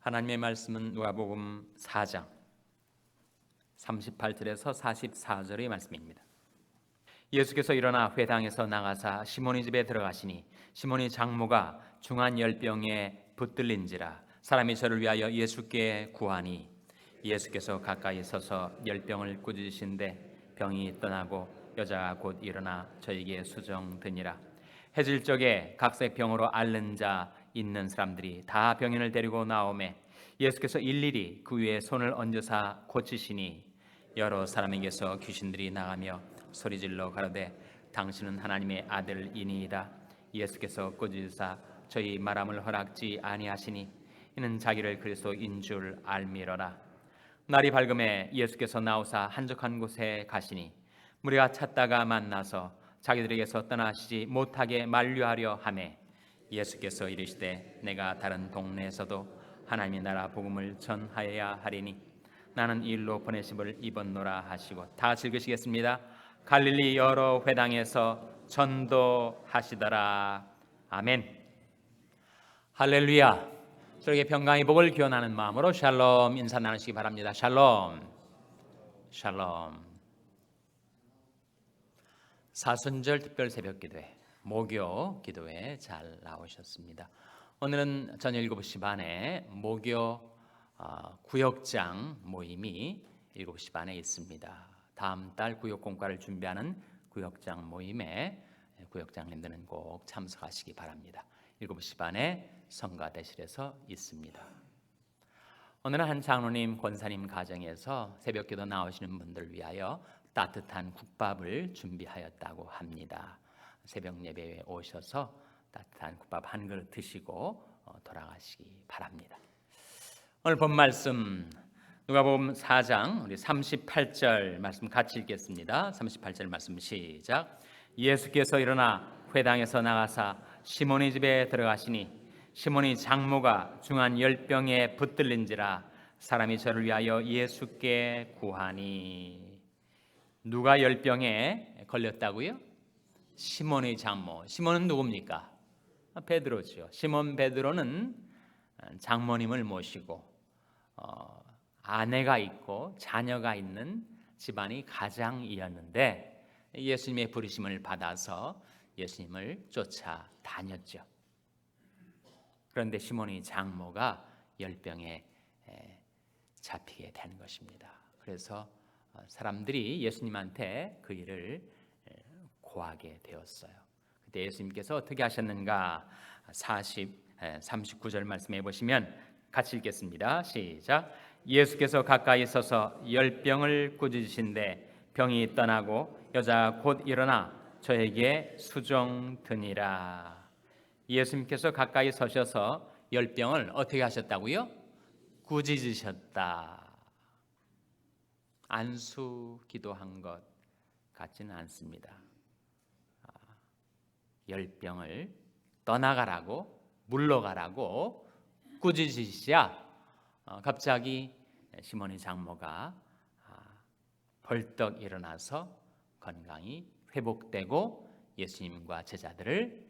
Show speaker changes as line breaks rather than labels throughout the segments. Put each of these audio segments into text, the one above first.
하나님의 말씀은 누가복음 4장 38절에서 44절의 말씀입니다. 예수께서 일어나 회당에서 나가사 시몬의 집에 들어가시니 시몬의 장모가 중한 열병에 붙들린지라. 사람이 저를 위하여 예수께 구하니 예수께서 가까이 서서 열병을 꾸짖으신데 병이 떠나고 여자가 곧 일어나 저에게 수정드니라. 해질 적에 각색 병으로 앓는 자 있는 사람들이 다 병인을 데리고 나오매 예수께서 일일이 그 위에 손을 얹으사 고치시니 여러 사람에게서 귀신들이 나가며 소리질러 가로되 당신은 하나님의 아들이니이다. 예수께서 꾸짖으사 저희 말함을 허락지 아니하시니 이는 자기를 그리스도인 줄 알미러라. 날이 밝음에 예수께서 나오사 한적한 곳에 가시니 무리가 찾다가 만나서 자기들에게서 떠나시지 못하게 만류하려 하매 예수께서 이르시되 내가 다른 동네에서도 하나님의 나라 복음을 전하여야 하리니 나는 이 일로 보내심을 입었노라 하시고, 다 같이 읽으시겠습니다. 갈릴리 여러 회당에서 전도하시더라. 아멘. 할렐루야. 저에게 평강의 복을 기원하는 마음으로 샬롬 인사 나누시기 바랍니다. 샬롬. 샬롬. 사순절 특별 새벽 기도회, 모교 기도회 잘 나오셨습니다. 오늘은 저녁 7시 반에 모교 구역장 모임이 7시 반에 있습니다. 다음 달 구역공과를 준비하는 구역장 모임에 구역장님들은 꼭 참석하시기 바랍니다. 7시 반에 성가대실에서 있습니다. 오늘은 한 장로님, 권사님 가정에서 새벽기도 나오시는 분들을 위하여 따뜻한 국밥을 준비하였다고 합니다. 새벽 예배에 오셔서 따뜻한 국밥 한 그릇 드시고 돌아가시기 바랍니다. 오늘 본 말씀 누가복음 4장 우리 38절 말씀 같이 읽겠습니다. 38절 말씀 시작. 예수께서 일어나 회당에서 나가사 시몬의 집에 들어가시니 시몬의 장모가 중한 열병에 붙들린지라. 사람이 저를 위하여 예수께 구하니. 누가 열병에 걸렸다고요? 시몬의 장모. 시몬은 누굽니까? 베드로죠. 시몬 베드로는 장모님을 모시고 아내가 있고 자녀가 있는 집안이 가장이었는데 예수님의 부르심을 받아서 예수님을 쫓아다녔죠. 그런데 시몬의 장모가 열병에 잡히게 된 것입니다. 그래서 사람들이 예수님한테 그 일을 고하게 되었어요. 그때 예수님께서 어떻게 하셨는가? 39절 말씀해 보시면 같이 읽겠습니다. 시작. 예수께서 가까이 서서 열병을 꾸짖으신데 병이 떠나고 여자가 곧 일어나 저에게 수정드니라. 예수님께서 가까이 서셔서 열병을 어떻게 하셨다고요? 꾸짖으셨다. 안수 기도한 것 같지는 않습니다. 열병을 떠나가라고, 물러가라고 꾸짖으시자 갑자기 시몬의 장모가 벌떡 일어나서 건강이 회복되고 예수님과 제자들을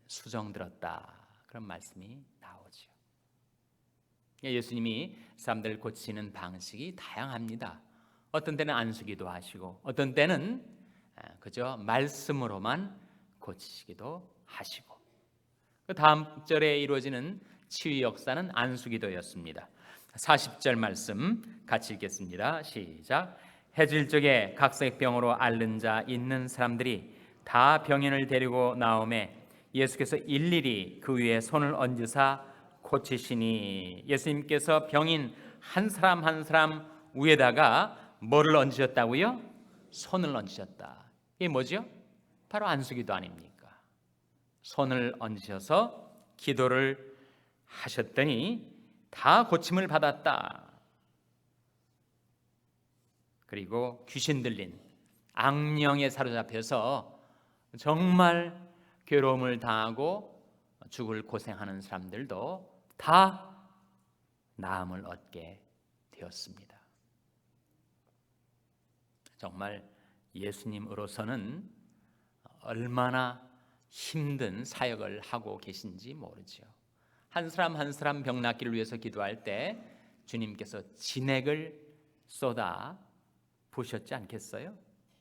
수정들었다. 그런 말씀이 나오죠. 예수님이 사람들을 고치시는 방식이 다양합니다. 어떤 때는 안수기도 하시고 어떤 때는 그저 말씀으로만 고치시기도 하시고, 그 다음 절에 이루어지는 치유 역사는 안수기도였습니다. 40절 말씀 같이 읽겠습니다. 시작. 해질 적에 각색 병으로 앓는 자 있는 사람들이 다 병인을 데리고 나오매 예수께서 일일이 그 위에 손을 얹으사 고치시니. 예수님께서 병인 한 사람 한 사람 위에다가 뭐를 얹으셨다고요? 손을 얹으셨다. 이게 뭐죠? 바로 안수기도 아닙니까? 손을 얹으셔서 기도를 하셨더니 다 고침을 받았다. 그리고 귀신 들린 악령에 사로잡혀서 정말 괴로움을 당하고 죽을 고생하는 사람들도 다 나음을 얻게 되었습니다. 정말 예수님으로서는 얼마나 힘든 사역을 하고 계신지 모르죠. 한 사람 한 사람 병 낫기를 위해서 기도할 때 주님께서 진액을 쏟아 부으셨지 않겠어요?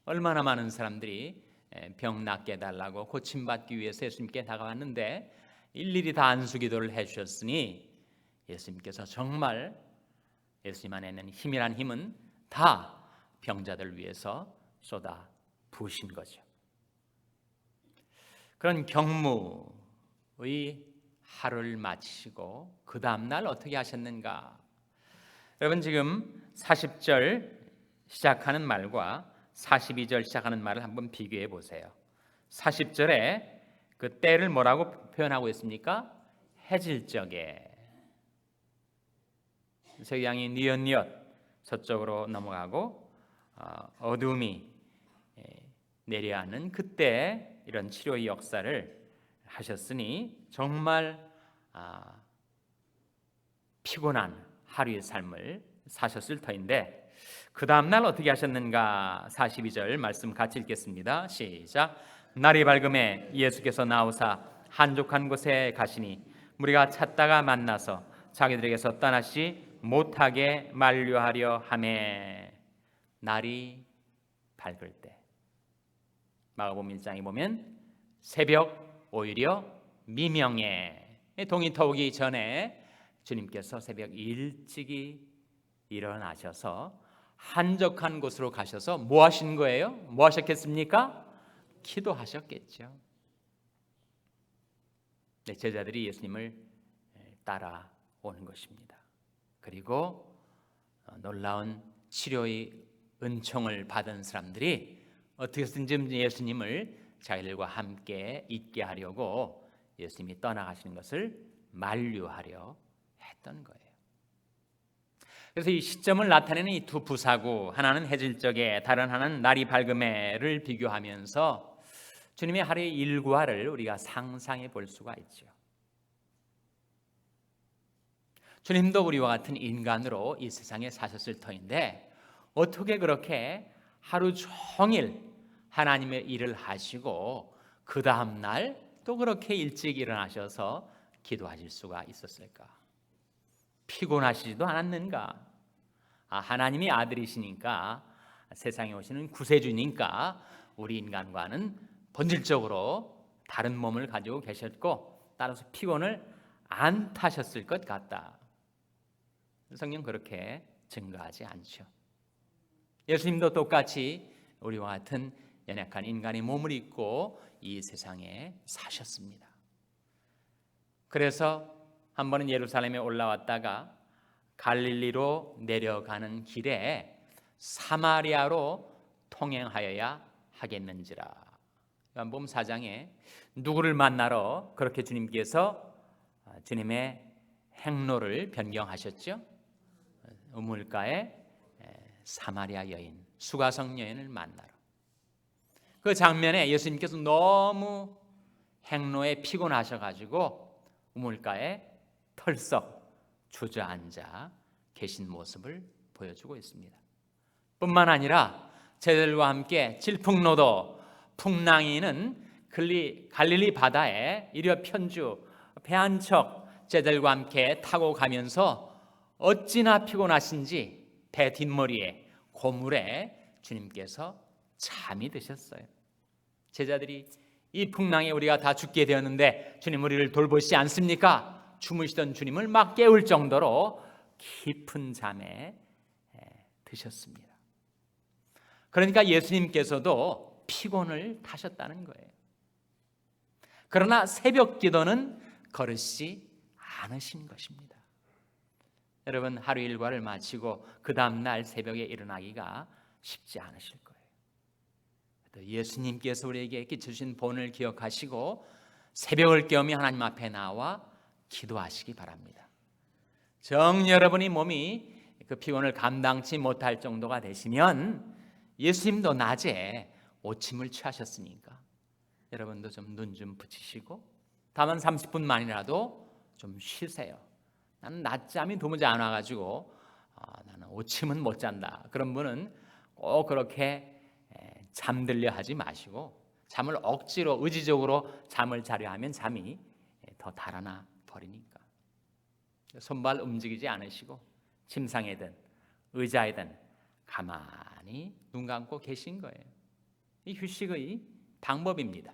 얼마나 많은 사람들이 병 낫게 해달라고 고침받기 위해서 예수님께 다가왔는데 일일이 다 안수기도를 해주셨으니 예수님께서 정말 예수님 안에 있는 힘이란 힘은 다 병자들 위해서 쏟아 부으신 거죠. 그런 경무의 하루를 마치시고 그 다음날 어떻게 하셨는가? 여러분 지금 40절 시작하는 말과 42절 시작하는 말을 한번 비교해 보세요. 40절에 그 때를 뭐라고 표현하고 있습니까? 해질 적에. 석양이 뉘엿뉘엿 서쪽으로 넘어가고 어둠이 내려앉는 그때 이런 치료의 역사를 하셨으니 정말 피곤한 하루의 삶을 사셨을 터인데 그 다음날 어떻게 하셨는가? 42절 말씀 같이 읽겠습니다. 시작. 날이 밝음에 예수께서 나오사 한적한 곳에 가시니 무리가 찾다가 만나서 자기들에게서 떠나시 못하게 만류하려 하매. 날이 밝을 때, 마가복음 1장에 보면 새벽 오히려 미명에 동이 터오기 전에 주님께서 새벽 일찍이 일어나셔서 한적한 곳으로 가셔서 뭐 하신 거예요? 뭐 하셨겠습니까? 기도하셨겠죠. 네, 제자들이 예수님을 따라오는 것입니다. 그리고 놀라운 치료의 은총을 받은 사람들이 어떻게든지 예수님을 자기들과 함께 있게 하려고 예수님이 떠나가시는 것을 만류하려 했던 거예요. 그래서 이 시점을 나타내는 이 두 부사구, 하나는 해질 적에 다른 하나는 날이 밝음에를 비교하면서 주님의 하루의 일과를 우리가 상상해 볼 수가 있죠. 주님도 우리와 같은 인간으로 이 세상에 사셨을 터인데 어떻게 그렇게 하루 종일 하나님의 일을 하시고 그 다음 날 또 그렇게 일찍 일어나셔서 기도하실 수가 있었을까? 피곤하시지도 않았는가? 하나님이 아들이시니까 세상에 오시는 구세주니까 우리 인간과는 본질적으로 다른 몸을 가지고 계셨고 따라서 피곤을 안 타셨을 것 같다. 성경 그렇게 증거하지 않죠. 예수님도 똑같이 우리와 같은 연약한 인간의 몸을 입고 이 세상에 사셨습니다. 그래서 한 번은 예루살렘에 올라왔다가 갈릴리로 내려가는 길에 사마리아로 통행하여야 하겠는지라. 요한복음 4장에 누구를 만나러 그렇게 주님께서 주님의 행로를 변경하셨죠? 우물가에 사마리아 여인, 수가성 여인을 만나러. 그 장면에 예수님께서 너무 행로에 피곤하셔가지고 우물가에 털썩 주저앉아 계신 모습을 보여주고 있습니다. 뿐만 아니라 제자들과 함께 질풍노도 풍랑이는 갈릴리 바다에 이려 편주 배 한 척 제자들과 함께 타고 가면서 어찌나 피곤하신지 배 뒷머리에 고물에 주님께서 잠이 드셨어요. 제자들이 이 풍랑에 우리가 다 죽게 되었는데 주님 우리를 돌보시지 않습니까? 주무시던 주님을 막 깨울 정도로 깊은 잠에 드셨습니다. 그러니까 예수님께서도 피곤을 타셨다는 거예요. 그러나 새벽 기도는 거르시지 않으신 것입니다. 여러분 하루 일과를 마치고 그 다음 날 새벽에 일어나기가 쉽지 않으실 거예요. 예수님께서 우리에게 끼쳐주신 본을 기억하시고 새벽을 깨우며 하나님 앞에 나와 기도하시기 바랍니다. 정 여러분이 몸이 그 피곤을 감당치 못할 정도가 되시면 예수님도 낮에 오침을 취하셨으니까 여러분도 좀 눈 좀 붙이시고 다만 30분만이라도 좀 쉬세요. 나는 낮잠이 도무지 안 와가지고 나는 오침은 못 잔다. 그런 분은 꼭 그렇게 잠들려 하지 마시고 잠을 억지로 의지적으로 잠을 자려 하면 잠이 더 달아나 버리니까 손발 움직이지 않으시고 침상에든 의자에든 가만히 눈 감고 계신 거예요. 이 휴식의 방법입니다.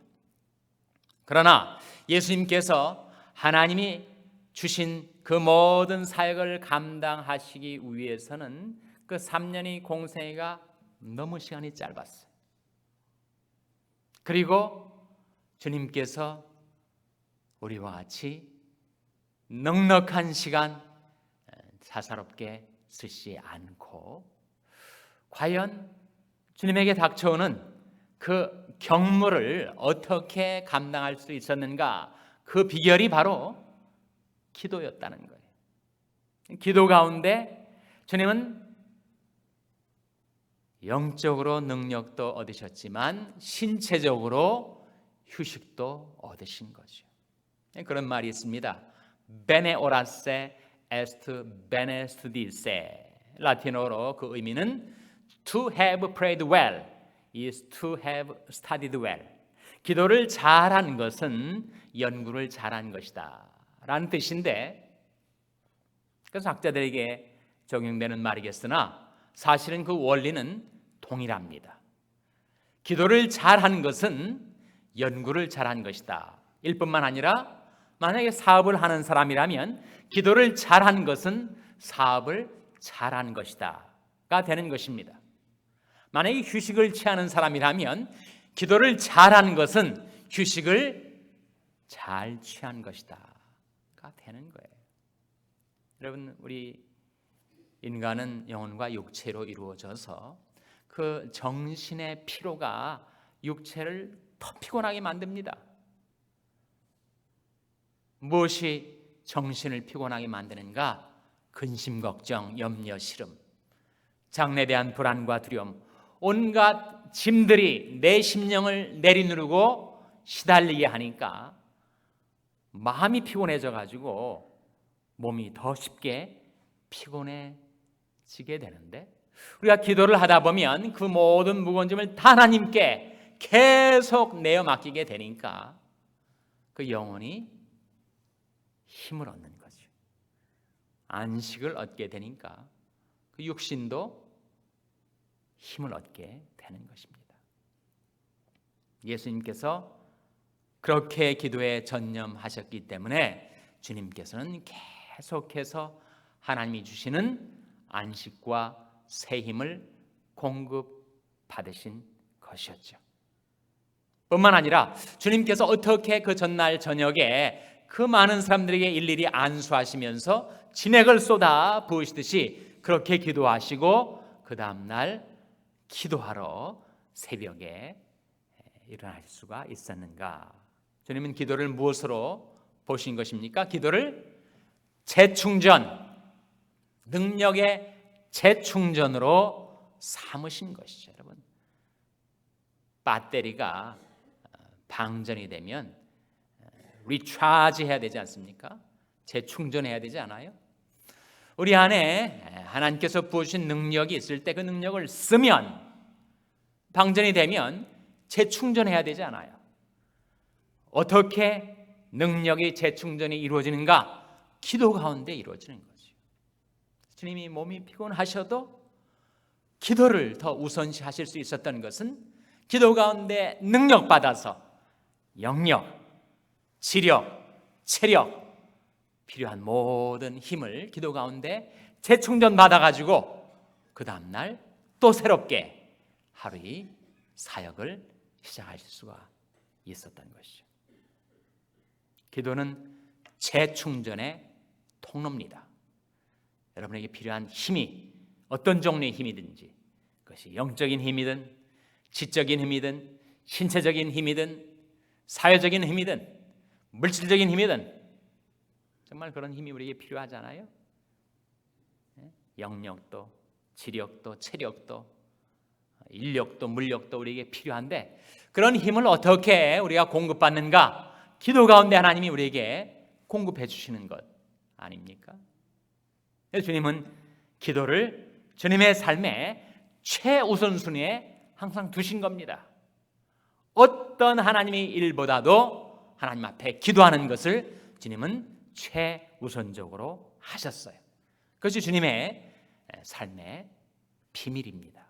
그러나 예수님께서 하나님이 주신 그 모든 사역을 감당하시기 위해서는 그 3년의 공생애가 너무 시간이 짧았어요. 그리고 주님께서 우리와 같이 넉넉한 시간 사사롭게 쓰지 않고 과연 주님에게 닥쳐오는 그 경무를 어떻게 감당할 수 있었는가? 그 비결이 바로 기도였다는 거예요. 기도 가운데 주님은 영적으로 능력도 얻으셨지만 신체적으로 휴식도 얻으신 거죠. 그런 말이 있습니다. Bene orasse est bene studisse. 라틴어로 그 의미는 To have prayed well is to have studied well. 기도를 잘한 것은 연구를 잘한 것이다 라는 뜻인데, 그래서 학자들에게 적용되는 말이겠으나 사실은 그 원리는 동일합니다. 기도를 잘한 것은 연구를 잘한 것이다 일 뿐만 아니라 만약에 사업을 하는 사람이라면 기도를 잘한 것은 사업을 잘한 것이다가 되는 것입니다. 만약에 휴식을 취하는 사람이라면 기도를 잘한 것은 휴식을 잘 취한 것이다가 되는 거예요. 여러분, 우리 인간은 영혼과 육체로 이루어져서 그 정신의 피로가 육체를 더 피곤하게 만듭니다. 무엇이 정신을 피곤하게 만드는가? 근심, 걱정, 염려, 시름, 장래에 대한 불안과 두려움, 온갖 짐들이 내 심령을 내리누르고 시달리게 하니까 마음이 피곤해져 가지고 몸이 더 쉽게 피곤해지게 되는데, 우리가 기도를 하다 보면 그 모든 무거운 짐을 다 하나님께 계속 내어 맡기게 되니까 그 영혼이 힘을 얻는 거죠. 안식을 얻게 되니까 그 육신도 힘을 얻게 되는 것입니다. 예수님께서 그렇게 기도에 전념하셨기 때문에 주님께서는 계속해서 하나님이 주시는 안식과 새 힘을 공급받으신 것이었죠. 뿐만 아니라 주님께서 어떻게 그 전날 저녁에 그 많은 사람들에게 일일이 안수하시면서 진액을 쏟아 부으시듯이 그렇게 기도하시고 그 다음날 기도하러 새벽에 일어나실 수가 있었는가? 주님은 기도를 무엇으로 보신 것입니까? 기도를 재충전, 능력의 재충전으로 삼으신 것이죠. 여러분, 배터리가 방전이 되면 리차지 해야 되지 않습니까? 재충전해야 되지 않아요? 우리 안에 하나님께서 부으신 능력이 있을 때 그 능력을 쓰면, 방전이 되면 재충전해야 되지 않아요? 어떻게 능력이 재충전이 이루어지는가? 기도 가운데 이루어지는 거죠. 주님이 몸이 피곤하셔도 기도를 더 우선시하실 수 있었던 것은 기도 가운데 능력받아서 영력, 지력, 체력, 필요한 모든 힘을 기도 가운데 재충전 받아가지고 그 다음날 또 새롭게 하루의 사역을 시작하실 수가 있었던 것이죠. 기도는 재충전의 통로입니다. 여러분에게 필요한 힘이 어떤 종류의 힘이든지, 그것이 영적인 힘이든 지적인 힘이든 신체적인 힘이든 사회적인 힘이든 물질적인 힘이든, 정말 그런 힘이 우리에게 필요하잖아요. 영력도 지력도 체력도 인력도 물력도 우리에게 필요한데, 그런 힘을 어떻게 우리가 공급받는가? 기도 가운데 하나님이 우리에게 공급해 주시는 것 아닙니까? 주님은 기도를 주님의 삶의 최우선순위에 항상 두신 겁니다. 어떤 하나님의 일보다도 하나님 앞에 기도하는 것을 주님은 최우선적으로 하셨어요. 그것이 주님의 삶의 비밀입니다.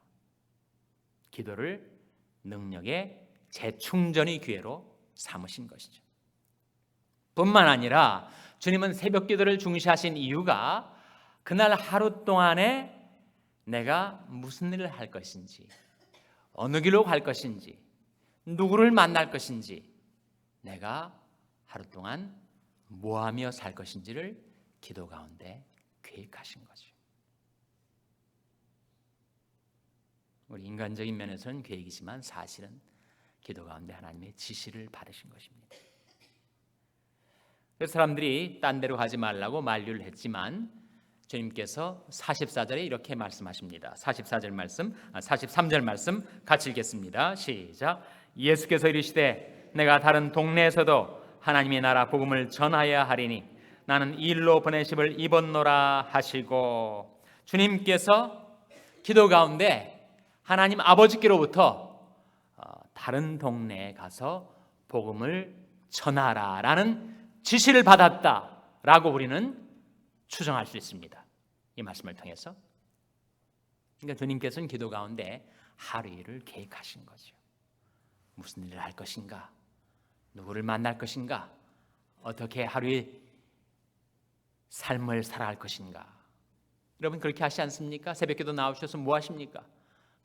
기도를 능력의 재충전의 기회로 삼으신 것이죠. 뿐만 아니라 주님은 새벽 기도를 중시하신 이유가 그날 하루 동안에 내가 무슨 일을 할 것인지, 어느 길로 갈 것인지, 누구를 만날 것인지, 내가 하루 동안 뭐하며 살 것인지를 기도 가운데 계획하신 거죠. 우리 인간적인 면에서는 계획이지만 사실은 기도 가운데 하나님의 지시를 받으신 것입니다. 그래서 사람들이 딴 데로 가지 말라고 만류를 했지만 주님께서 44절에 이렇게 말씀하십니다. 43절 말씀 같이 읽겠습니다. 시작. 예수께서 이르시되 내가 다른 동네에서도 하나님의 나라 복음을 전하여야 하리니 나는 이 일로 보내심을 입었노라 하시고, 주님께서 기도 가운데 하나님 아버지께로부터 다른 동네에 가서 복음을 전하라라는 지시를 받았다라고 우리는 추정할 수 있습니다. 이 말씀을 통해서. 그러니까 주님께서는 기도 가운데 하루 일을 계획하신 거죠. 무슨 일을 할 것인가, 누구를 만날 것인가, 어떻게 하루의 삶을 살아갈 것인가. 여러분 그렇게 하시지 않습니까? 새벽기도 나오셔서 뭐 하십니까?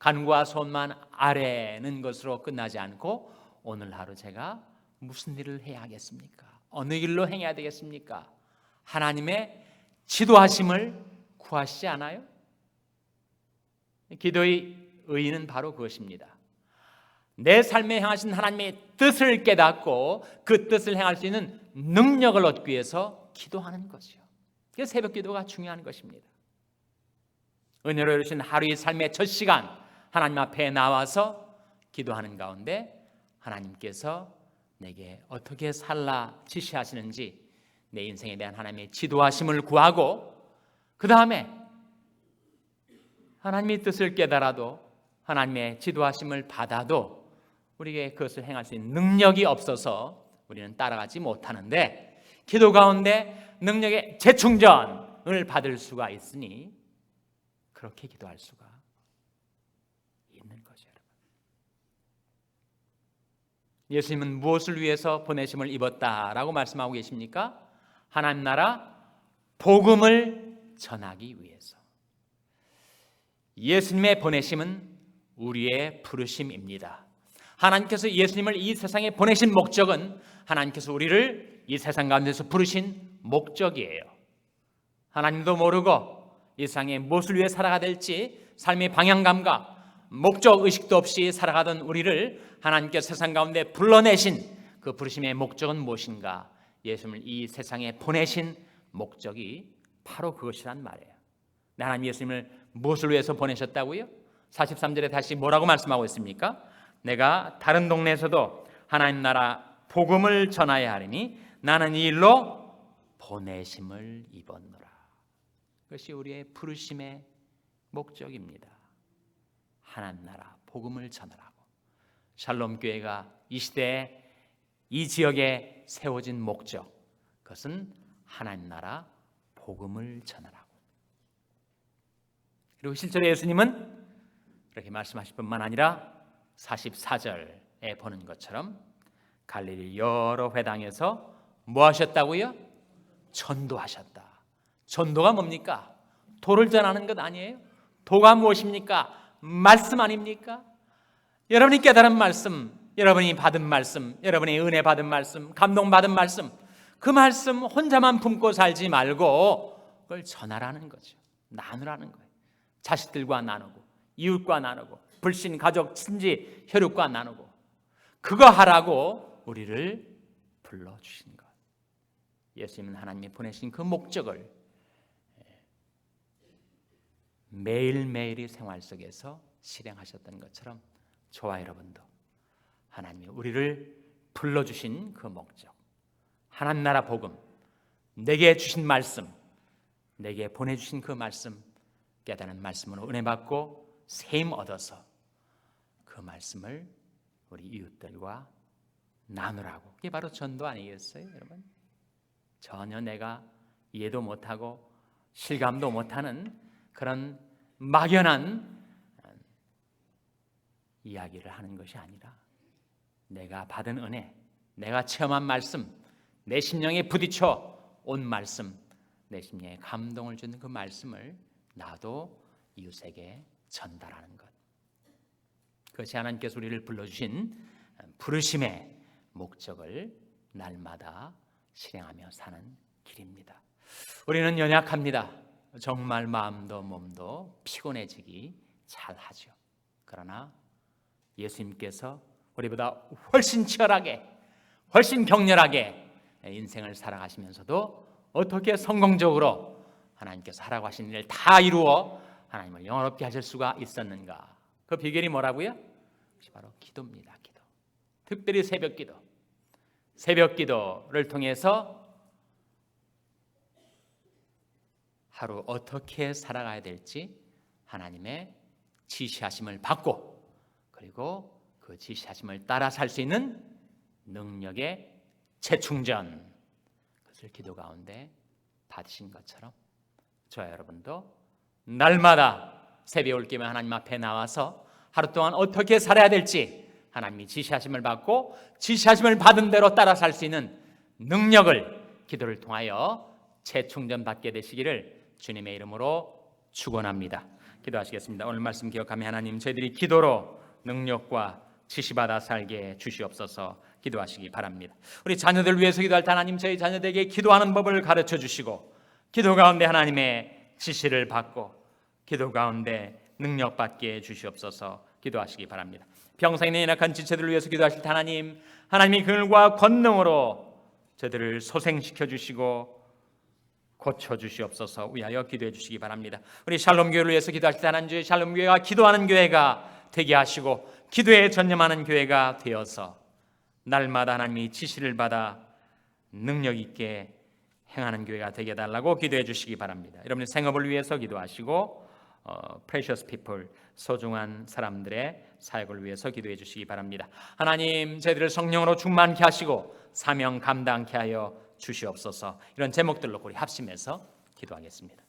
간구와 손만 아뢰는 것으로 끝나지 않고 오늘 하루 제가 무슨 일을 해야 하겠습니까? 어느 길로 행해야 되겠습니까? 하나님의 지도하심을 구하시지 않아요? 기도의 의의는 바로 그것입니다. 내 삶에 향하신 하나님의 뜻을 깨닫고 그 뜻을 행할 수 있는 능력을 얻기 위해서 기도하는 거죠. 그래서 새벽 기도가 중요한 것입니다. 은혜로 이루신 하루의 삶의 첫 시간 하나님 앞에 나와서 기도하는 가운데 하나님께서 내게 어떻게 살라 지시하시는지 내 인생에 대한 하나님의 지도하심을 구하고, 그 다음에 하나님의 뜻을 깨달아도 하나님의 지도하심을 받아도 우리에게 그것을 행할 수 있는 능력이 없어서 우리는 따라가지 못하는데, 기도 가운데 능력의 재충전을 받을 수가 있으니 그렇게 기도할 수가 있는 거죠. 여러분, 예수님은 무엇을 위해서 보내심을 입었다라고 말씀하고 계십니까? 하나님 나라 복음을 전하기 위해서. 예수님의 보내심은 우리의 부르심입니다. 하나님께서 예수님을 이 세상에 보내신 목적은 하나님께서 우리를 이 세상 가운데서 부르신 목적이에요. 하나님도 모르고 이 세상에 무엇을 위해 살아가야 될지 삶의 방향감과 목적 의식도 없이 살아가던 우리를 하나님께서 세상 가운데 불러내신 그 부르심의 목적은 무엇인가? 예수님을 이 세상에 보내신 목적이 바로 그것이란 말이에요. 하나님 예수님을 무엇을 위해서 보내셨다고요? 43절에 다시 뭐라고 말씀하고 있습니까? 내가 다른 동네에서도 하나님 나라 복음을 전하여야 하리니 나는 이 일로 보내심을 입었노라. 그것이 우리의 부르심의 목적입니다. 하나님 나라 복음을 전하라고. 샬롬 교회가 이 시대에 이 지역에 세워진 목적, 그것은 하나님 나라 복음을 전하라고. 그리고 실제로 예수님은 그렇게 말씀하실 뿐만 아니라 44절에 보는 것처럼 갈릴리 여러 회당에서 뭐 하셨다고요? 전도하셨다. 전도가 뭡니까? 도를 전하는 것 아니에요? 도가 무엇입니까? 말씀 아닙니까? 여러분이 깨달은 말씀, 여러분이 받은 말씀, 여러분이 은혜 받은 말씀, 감동받은 말씀, 그 말씀 혼자만 품고 살지 말고 그걸 전하라는 거죠. 나누라는 거예요. 자식들과 나누고 이웃과 나누고 불신, 가족, 친지, 혈육과 나누고 그거 하라고 우리를 불러주신 것. 예수님은 하나님이 보내신 그 목적을 매일매일의 생활 속에서 실행하셨던 것처럼 저와 여러분도 하나님이 우리를 불러주신 그 목적, 하나님 나라 복음, 내게 주신 말씀, 내게 보내주신 그 말씀, 깨닫는 말씀으로 은혜 받고 세임 얻어서 그 말씀을 우리 이웃들과 나누라고. 그게 바로 전도 아니겠어요, 여러분? 전혀 내가 이해도 못하고 실감도 못하는 그런 막연한 이야기를 하는 것이 아니라 내가 받은 은혜, 내가 체험한 말씀, 내 심령에 부딪혀 온 말씀, 내 심령에 감동을 주는 그 말씀을 나도 이웃에게 전달하는 것. 그것이 하나님께서 우리를 불러주신 부르심의 목적을 날마다 실행하며 사는 길입니다. 우리는 연약합니다. 정말 마음도 몸도 피곤해지기 잘하죠. 그러나 예수님께서 우리보다 훨씬 치열하게, 훨씬 격렬하게 인생을 살아가시면서도 어떻게 성공적으로 하나님께서 하라고 하신 일을 다 이루어 하나님을 영화롭게 하실 수가 있었는가? 그 비결이 뭐라고요? 그것이 바로 기도입니다. 기도. 특별히 새벽 기도. 새벽 기도를 통해서 하루 어떻게 살아가야 될지 하나님의 지시하심을 받고, 그리고 그 지시하심을 따라 살 수 있는 능력의 재충전, 그것을 기도 가운데 받으신 것처럼 저와 여러분도 날마다 새벽 올 겸에 하나님 앞에 나와서 하루 동안 어떻게 살아야 될지 하나님이 지시하심을 받고 지시하심을 받은 대로 따라 살 수 있는 능력을 기도를 통하여 재충전 받게 되시기를 주님의 이름으로 축원합니다. 기도하시겠습니다. 오늘 말씀 기억하며 하나님, 저희들이 기도로 능력과 지시받아 살게 주시옵소서. 기도하시기 바랍니다. 우리 자녀들 위해서 기도할 때 하나님, 저희 자녀들에게 기도하는 법을 가르쳐 주시고 기도 가운데 하나님의 지시를 받고 기도 가운데 능력받게 주시옵소서. 기도하시기 바랍니다. 평생에 내 연약한 지체들을 위해서 기도하실 때 하나님이 그들과 권능으로 저들을 소생시켜 주시고 고쳐 주시옵소서. 위하여 기도해 주시기 바랍니다. 우리 샬롬 교회를 위해서 기도하실 때 하나님, 저희 샬롬 교회가 기도하는 교회가 되게 하시고 기도에 전념하는 교회가 되어서 날마다 하나님이 지시를 받아 능력 있게 행하는 교회가 되게 해달라고 기도해 주시기 바랍니다. 여러분의 생업을 위해서 기도하시고 precious people, 소중한 사람들의 사역을 위해서 기도해 주시기 바랍니다. 하나님, 저희들을 성령으로 충만케 하시고 사명 감당케 하여 주시옵소서. 이런 제목들로 우리 합심해서 기도하겠습니다.